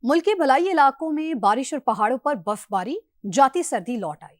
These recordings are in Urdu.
ملک کے بلائی علاقوں میں بارش اور پہاڑوں پر برف باری، جاتی سردی لوٹ آئی۔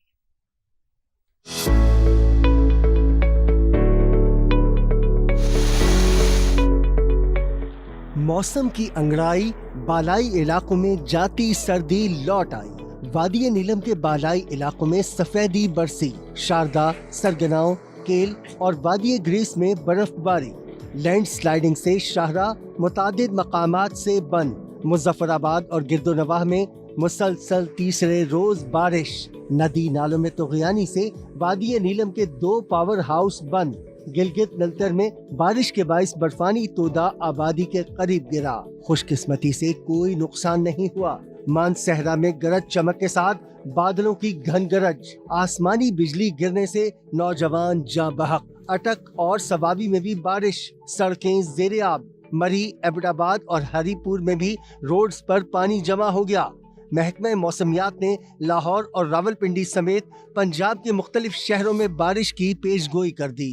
موسم کی انگڑائی، بالائی علاقوں میں جاتی سردی لوٹ آئی۔ وادی نیلم کے بالائی علاقوں میں سفیدی برسی، شاردا، سرگناؤں، کیل اور وادی گریس میں برف باری۔ لینڈ سلائیڈنگ سے شاہراہ متعدد مقامات سے بند۔ مظفر آباد اور گرد و نواح میں مسلسل تیسرے روز بارش۔ ندی نالوں میں طغیانی سے وادی نیلم کے 2 پاور ہاؤس بند۔ گلگت نلتر میں بارش کے باعث برفانی تودا آبادی کے قریب گرا۔ خوش قسمتی سے کوئی نقصان نہیں ہوا۔ مان صحرا میں گرج چمک کے ساتھ بادلوں کی گھن گرج، آسمانی بجلی گرنے سے نوجوان جاں بحق۔ اٹک اور سوابی میں بھی بارش، سڑکیں زیر آب۔ مری، ایبٹ آباد اور ہری پور میں بھی روڈز پر پانی جمع ہو گیا۔ محکمہ موسمیات نے لاہور اور راولپنڈی سمیت پنجاب کے مختلف شہروں میں بارش کی پیش گوئی کر دی۔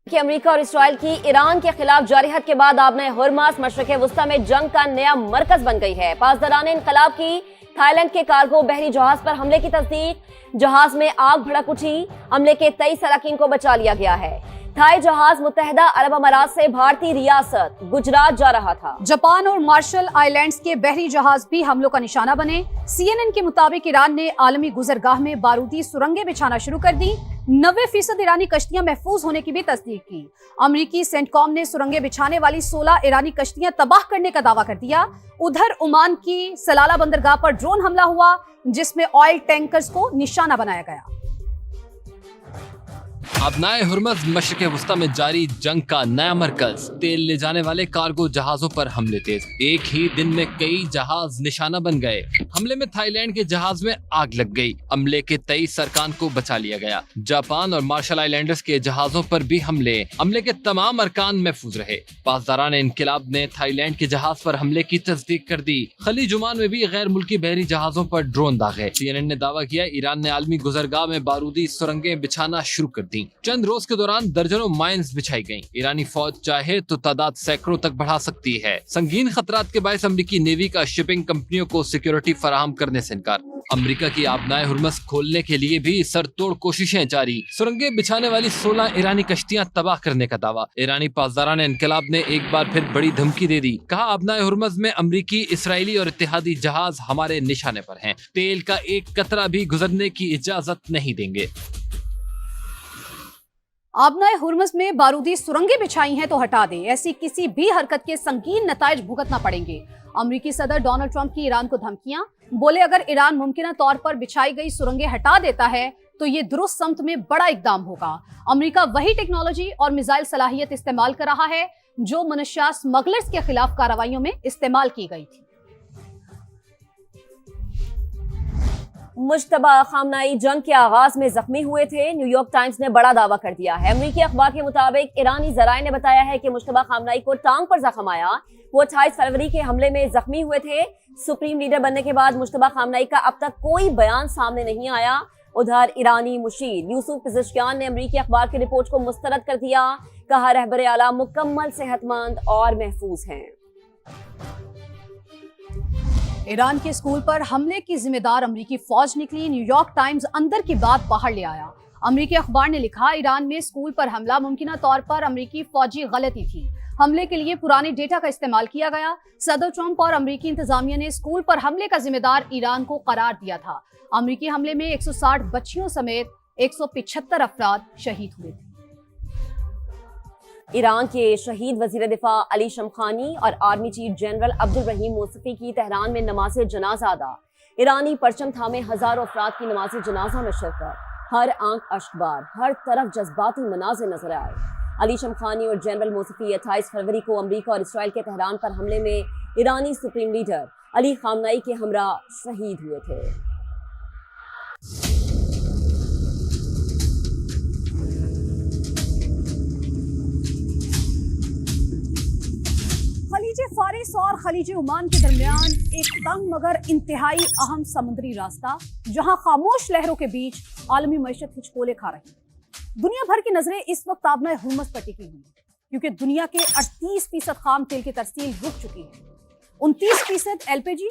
کہ امریکہ اور اسرائیل کی ایران کے خلاف جارحیت کے بعد آبنۂ ہرمز مشرق وسطیٰ میں جنگ کا نیا مرکز بن گئی ہے۔ پاسداران انقلاب کی تھائی لینڈ کے کارگو بحری جہاز پر حملے کی تصدیق۔ جہاز میں آگ بھڑک اٹھی، عملے کے 23 اراکین کو بچا لیا گیا ہے۔ تھائی جہاز متحدہ عرب امارات سے بھارتی ریاست گجرات جا رہا تھا۔ جاپان اور مارشل آئی لینڈز کے بحری جہاز بھی حملوں کا نشانہ بنے۔ CNN کے مطابق ایران نے عالمی گزرگاہ میں بارودی سرنگیں بچھانا شروع کر دی۔ 90% ایرانی کشتیاں محفوظ ہونے کی بھی تصدیق کی۔ امریکی سینٹ کام نے سرنگیں بچھانے والی 16 ایرانی کشتیاں تباہ کرنے کا دعویٰ کر دیا۔ ادھر عمان کی سلالہ بندرگاہ پر ڈرون حملہ ہوا، جس میں آئل ٹینکرز کو نشانہ بنایا گیا۔ آبنائے ہرمز مشرق وسطیٰ میں جاری جنگ کا نیا مرکز۔ تیل لے جانے والے کارگو جہازوں پر حملے تیز۔ ایک ہی دن میں کئی جہاز نشانہ بن گئے۔ حملے میں تھائی لینڈ کے جہاز میں آگ لگ گئی، عملے کے 23 ارکان کو بچا لیا گیا۔ جاپان اور مارشل آئی لینڈز کے جہازوں پر بھی حملے، عملے کے تمام ارکان محفوظ رہے۔ پاسداران انقلاب نے تھائی لینڈ کے جہاز پر حملے کی تصدیق کر دی۔ خلیج عمان میں بھی غیر ملکی بحری جہازوں پر ڈرون داغے۔ CNN نے دعویٰ کیا ایران نے عالمی گزرگاہ میں بارودی سرنگیں بچھانا شروع کر دی۔ چند روز کے دوران درجنوں مائنز بچھائی گئیں۔ ایرانی فوج چاہے تو تعداد سینکڑوں تک بڑھا سکتی ہے۔ سنگین خطرات کے باعث امریکی نیوی کا شپنگ کمپنیوں کو سیکیورٹی فراہم کرنے سے انکار۔ امریکہ کی آبنائے ہرمز کھولنے کے لیے بھی سر توڑ کوششیں جاری۔ سرنگیں بچھانے والی 16 ایرانی کشتیاں تباہ کرنے کا دعویٰ۔ ایرانی پاسداران انقلاب نے ایک بار پھر بڑی دھمکی دے دی۔ کہا آبنائے ہرمز میں امریکی، اسرائیلی اور اتحادی جہاز ہمارے نشانے پر ہیں۔ تیل کا ایک قطرہ بھی گزرنے کی اجازت نہیں دیں گے۔ آبنائے ہرمز میں بارودی سرنگیں بچھائی ہیں تو ہٹا دیں، ایسی کسی بھی حرکت کے سنگین نتائج بھگتنا پڑیں گے۔ امریکی صدر ڈونلڈ ٹرمپ کی ایران کو دھمکیاں، بولے اگر ایران ممکنہ طور پر بچھائی گئی سرنگیں ہٹا دیتا ہے تو یہ درست سمت میں بڑا اقدام ہوگا۔ امریکہ وہی ٹیکنالوجی اور میزائل صلاحیت استعمال کر رہا ہے جو منشیات اسمگلرز کے خلاف کارروائیوں میں استعمال کی گئی تھی۔ مشتبہ خامنائی جنگ کے آغاز میں زخمی ہوئے تھے، نیو یارک ٹائمز نے بڑا دعویٰ کر دیا ہے۔ امریکی اخبار کے مطابق ایرانی ذرائع نے بتایا ہے کہ مشتبہ خامنائی کو ٹانگ پر زخم آیا۔ وہ 28 فروری کے حملے میں زخمی ہوئے تھے۔ سپریم لیڈر بننے کے بعد مشتبہ خامنائی کا اب تک کوئی بیان سامنے نہیں آیا۔ ادھر ایرانی مشیر یوسف پزشکیان نے امریکی اخبار کی رپورٹ کو مسترد کر دیا۔ کہا رہبر اعلیٰ مکمل صحت مند اور محفوظ ہیں۔ ایران کے اسکول پر حملے کی ذمہ دار امریکی فوج نکلی، نیو یارک ٹائمز اندر کی بات باہر لے آیا۔ امریکی اخبار نے لکھا ایران میں اسکول پر حملہ ممکنہ طور پر امریکی فوجی غلطی تھی۔ حملے کے لیے پرانے ڈیٹا کا استعمال کیا گیا۔ صدر ٹرمپ اور امریکی انتظامیہ نے اسکول پر حملے کا ذمہ دار ایران کو قرار دیا تھا۔ امریکی حملے میں 160 بچیوں سمیت 175 افراد شہید ہوئے تھے۔ ایران کے شہید وزیر دفاع علی شمخانی اور آرمی چیف جنرل عبدالرحیم موصفی کی تہران میں نماز جنازہ ادا۔ ایرانی پرچم تھامے ہزاروں افراد کی نماز جنازہ میں شرکت۔ ہر آنکھ اشکبار، ہر طرف جذباتی مناظر نظر آئے۔ علی شمخانی اور جنرل موصفی 28 فروری کو امریکہ اور اسرائیل کے تہران پر حملے میں ایرانی سپریم لیڈر علی خامنائی کے ہمراہ شہید ہوئے تھے۔ خلیج فارس اور خلیج عمان کے درمیان ایک تنگ مگر انتہائی اہم سمندری راستہ، جہاں خاموش لہروں کے بیچ عالمی معیشت ہچکولے کھا رہی ہے۔ دنیا بھر کی نظریں اس وقت آبنائے ہرمز پر ٹکی ہوئی ہیں، کیونکہ دنیا کے 38% خام تیل کی ترسیل رک چکی ہے۔ 29% LPG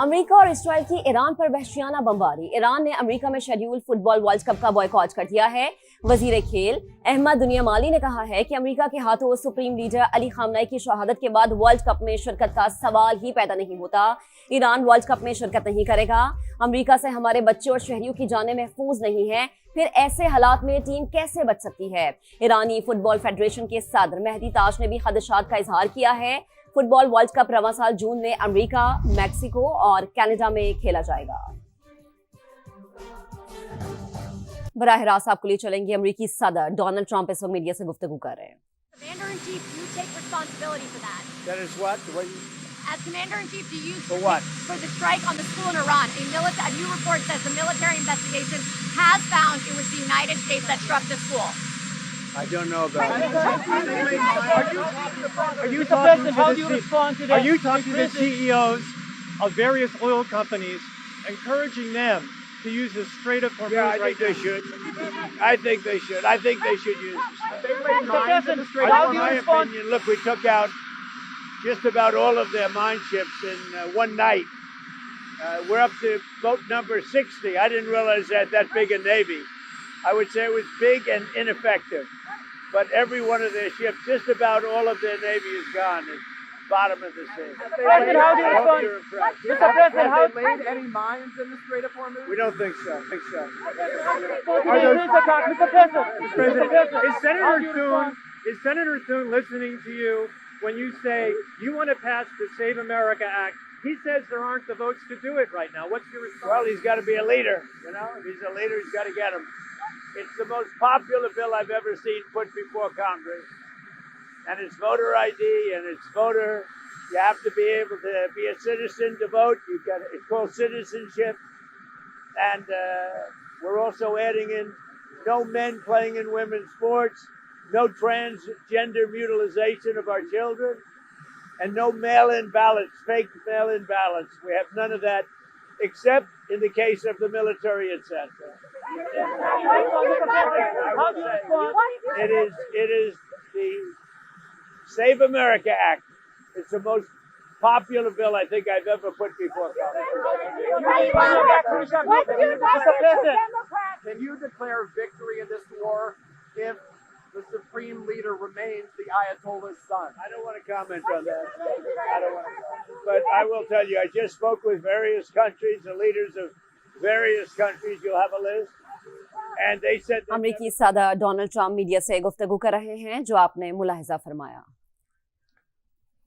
امریکہ اور اسرائیل کی ایران پر وحشیانہ بمباری. ایران نے امریکہ میں شیڈیول فٹ بال ورلڈ کپ کا بائیکاٹ کر دیا ہے. وزیر کھیل احمد دنیا مالی نے کہا ہے کہ امریکہ کے ہاتھوں سپریم لیڈر علی خامنہئی کی شہادت کے بعد ورلڈ کپ میں شرکت کا سوال ہی پیدا نہیں ہوتا. ایران ورلڈ کپ میں شرکت نہیں کرے گا. امریکہ سے ہمارے بچے اور شہریوں کی جانیں محفوظ نہیں ہیں. پھر ایسے حالات میں ٹیم کیسے بچ سکتی ہے؟ ایرانی فٹ بال فیڈریشن کے صدر مہدی تاج نے بھی خدشات کا اظہار کیا ہے. فٹ بال ورلڈ کپ رواں سال جون میں امریکہ، میکسیکو اور کینیڈا میں کھیلا جائے گا. براہ راست آپ کو لیے چلیں گے. امریکی صدر ڈونلڈ ٹرمپ اس وقت میڈیا سے گفتگو کر رہے ہیں. Commander-in-Chief, do you take responsibility for that? That is what? As Commander-in-Chief, do you For what? for the strike on the school in Iran? A new report says the military investigation has found it was the United States that struck the school. I don't know about it. Are you talking to the CEOs of various oil companies, encouraging them to use the Strait of Hormuz? Yeah, I think they should. I think they should. I think they should use the Strait. In my opinion, look, we took out just about all of their mine ships in one night. We're up to boat number 60. I didn't realize they had that big a navy. I would say it was big and ineffective. But every one of their ships, just about all of their navy is gone at the bottom of the sea. President, how do you respond? Mr. President, Have they laid any mines in the Strait of Hormuz? We don't think so. Mr. President, Is Senator Thune listening to you when you say you want to pass the Save America Act? He says there aren't the votes to do it right now. What's your response? Well, he's got to be a leader. You know, if he's a leader, he's got to get him. It's the most popular bill I've ever seen put before Congress. And it's voter ID and it's voter. You have to be able to be a citizen to vote. It's called citizenship. And we're also adding in no men playing in women's sports, no transgender mutilization of our children, and no mail-in ballots, fake mail-in ballots. We have none of that, except in the case of the military, etc. It is the Save America Act. It's the most popular bill I think I've ever put before Congress. Can you declare victory in this war if the supreme leader remains the Ayatollah's son? I don't want to comment on that. I don't want to. But I will tell you, I just spoke with various countries, the leaders of various countries. You'll have a list. And they said امریکی صدر ڈونلڈ ٹرمپ میڈیا سے گفتگو کر رہے ہیں. جو آپ نے ملاحظہ فرمایا.